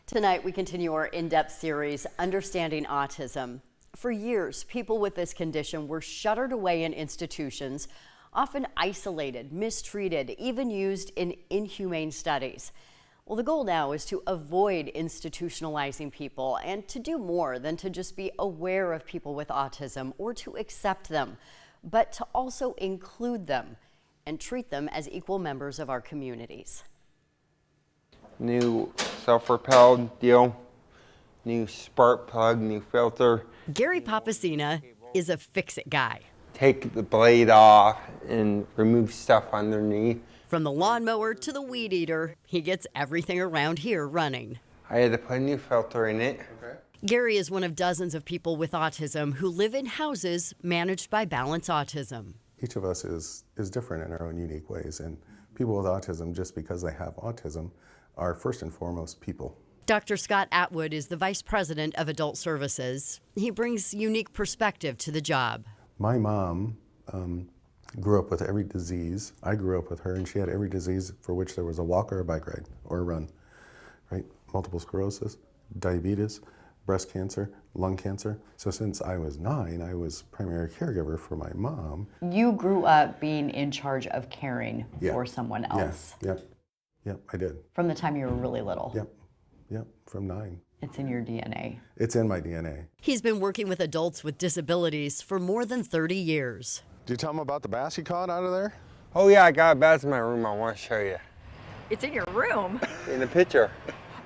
Tonight, we continue our in-depth series, Understanding Autism. For years, people with this condition were shuttered away in institutions, often isolated, mistreated, even used in inhumane studies. Well, the goal now is to avoid institutionalizing people and to do more than to just be aware of people with autism or to accept them, but to also include them and treat them as equal members of our communities. New self-propelled deal, new spark plug, new filter. Gary Papacina is a fix-it guy. Take the blade off and remove stuff underneath. From the lawnmower to the weed eater, he gets everything around here running. I had to put a new filter in it. Okay. Gary is one of dozens of people with autism who live in houses managed by Balance Autism. Each of us is different in our own unique ways, and people with autism, just because they have autism, are first and foremost people. Dr. Scott Atwood is the Vice President of Adult Services. He brings unique perspective to the job. My mom grew up with every disease. I grew up with her, and she had every disease for which there was a walk or a bike ride or a run, right? Multiple sclerosis, diabetes, breast cancer, lung cancer. So since I was 9, I was primary caregiver for my mom. You grew up being in charge of caring for someone else. Yep, I did. From the time you were really little. Yep, from 9. It's in your DNA. It's in my DNA. He's been working with adults with disabilities for more than 30 years. Did you tell him about the bass you caught out of there? Oh yeah, I got a bass in my room I want to show you. It's in your room? In the picture.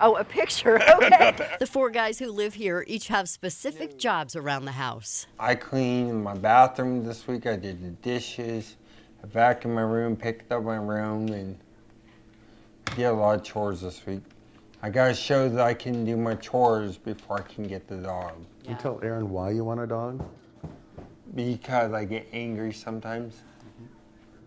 Oh, a picture, okay. The 4 guys who live here each have specific jobs around the house. I cleaned my bathroom this week, I did the dishes, I vacuumed my room, picked up my room, and did a lot of chores this week. I gotta show that I can do my chores before I can get the dog. You tell Aaron why you want a dog? Because I get angry sometimes.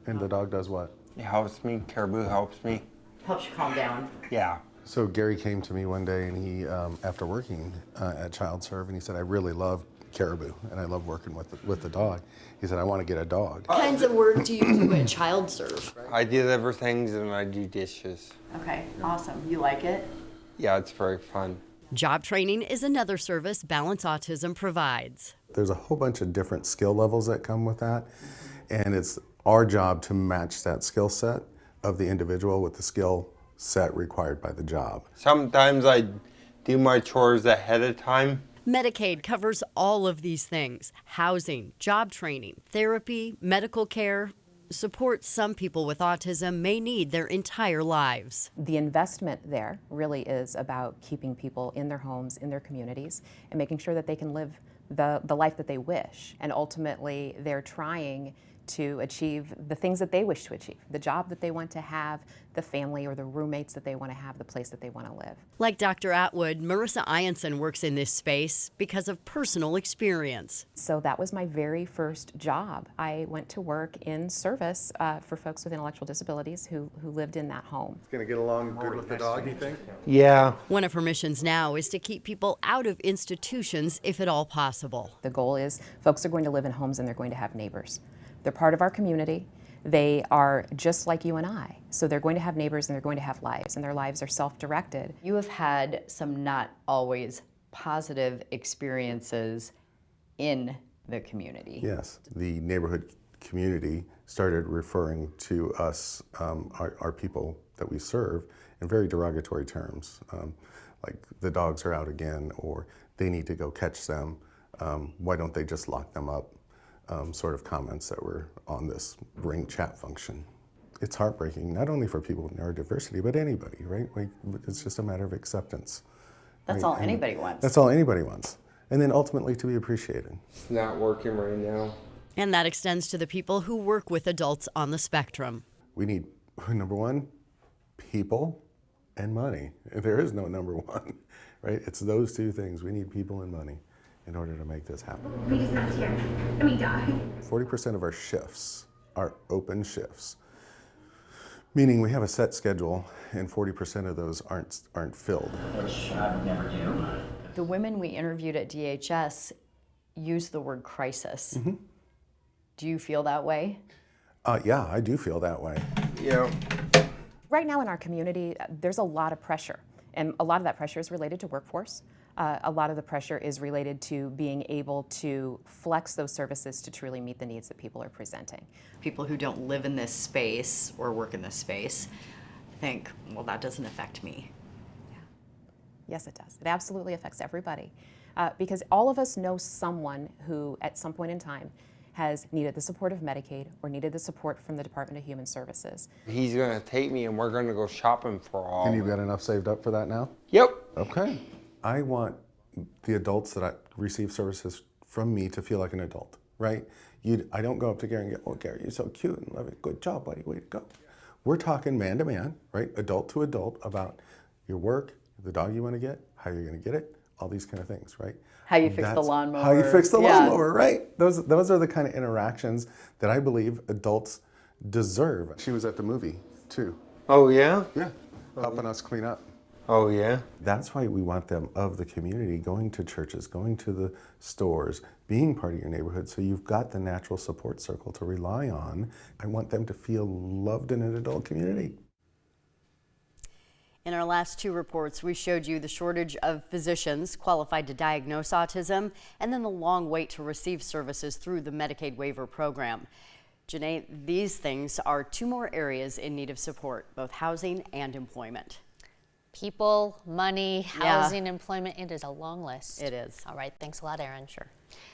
And the dog does what? It helps me, Caribou helps me. Helps you calm down. Yeah. So Gary came to me one day, and he, after working at Child Serve, and he said, I really love Caribou, and I love working with the dog. He said, I want to get a dog. What kinds of work do you do at Child Serve? I deliver things and I do dishes. Okay, awesome. You like it? Yeah, it's very fun. Job training is another service Balance Autism provides. There's a whole bunch of different skill levels that come with that, and it's our job to match that skill set of the individual with the skill set required by the job. Sometimes I do my chores ahead of time. Medicaid covers all of these things: housing, job training, therapy, medical care, support some people with autism may need their entire lives. The investment there really is about keeping people in their homes, in their communities, and making sure that they can live the life that they wish. And ultimately, they're trying to achieve the things that they wish to achieve, the job that they want to have, the family or the roommates that they want to have, the place that they want to live. Like Dr. Atwood, Marissa Ianson works in this space because of personal experience. So that was my very first job. I went to work in service for folks with intellectual disabilities who lived in that home. It's gonna get along good with the dog, you think? Yeah. One of her missions now is to keep people out of institutions if at all possible. The goal is folks are going to live in homes and they're going to have neighbors. They're part of our community. They are just like you and I. So they're going to have neighbors and they're going to have lives, and their lives are self-directed. You have had some not always positive experiences in the community. Yes, the neighborhood community started referring to us, our people that we serve, in very derogatory terms, like the dogs are out again, or they need to go catch them, why don't they just lock them up? Sort of comments that were on this Ring chat function. It's heartbreaking, not only for people with neurodiversity, but anybody, right? Like, it's just a matter of acceptance. That's all anybody wants. That's all anybody wants. And then ultimately to be appreciated. It's not working right now. And that extends to the people who work with adults on the spectrum. We need, number one, people and money. There is no number one, right? It's those two things. We need people and money in order to make this happen. We just lived here, and we died. 40% of our shifts are open shifts, meaning we have a set schedule and 40% of those aren't filled. Which I would never do. The women we interviewed at DHS used the word crisis. Mm-hmm. Do you feel that way? Yeah, I do feel that way. Yeah. Right now in our community, there's a lot of pressure. And a lot of that pressure is related to workforce. A lot of the pressure is related to being able to flex those services to truly meet the needs that people are presenting. People who don't live in this space or work in this space think, well, that doesn't affect me. Yes, it does. It absolutely affects everybody. Because all of us know someone who, at some point in time, has needed the support of Medicaid or needed the support from the Department of Human Services. He's gonna take me and we're gonna go shopping for all. And of you've it. got enough saved up for that now? Yep. Okay. I want the adults that I receive services from me to feel like an adult, right? I don't go up to Gary and go, oh, Gary, you're so cute and love it. Good job, buddy. Way to go. We're talking man to man, right? Adult to adult about your work, the dog you want to get, how you're going to get it, all these kind of things, right? How you fix the lawnmower. How you fix the Yeah. lawnmower, right? Those are the kind of interactions that I believe adults deserve. She was at the movie, too. Oh yeah? Yeah. Helping us clean up. Oh yeah? That's why we want them of the community, going to churches, going to the stores, being part of your neighborhood, so you've got the natural support circle to rely on. I want them to feel loved in an adult community. In our last two reports, we showed you the shortage of physicians qualified to diagnose autism and then the long wait to receive services through the Medicaid waiver program. Janae, these things are two more areas in need of support, both housing and employment. People, money, housing, employment, it is a long list. It is. All right, thanks a lot, Erin. Sure.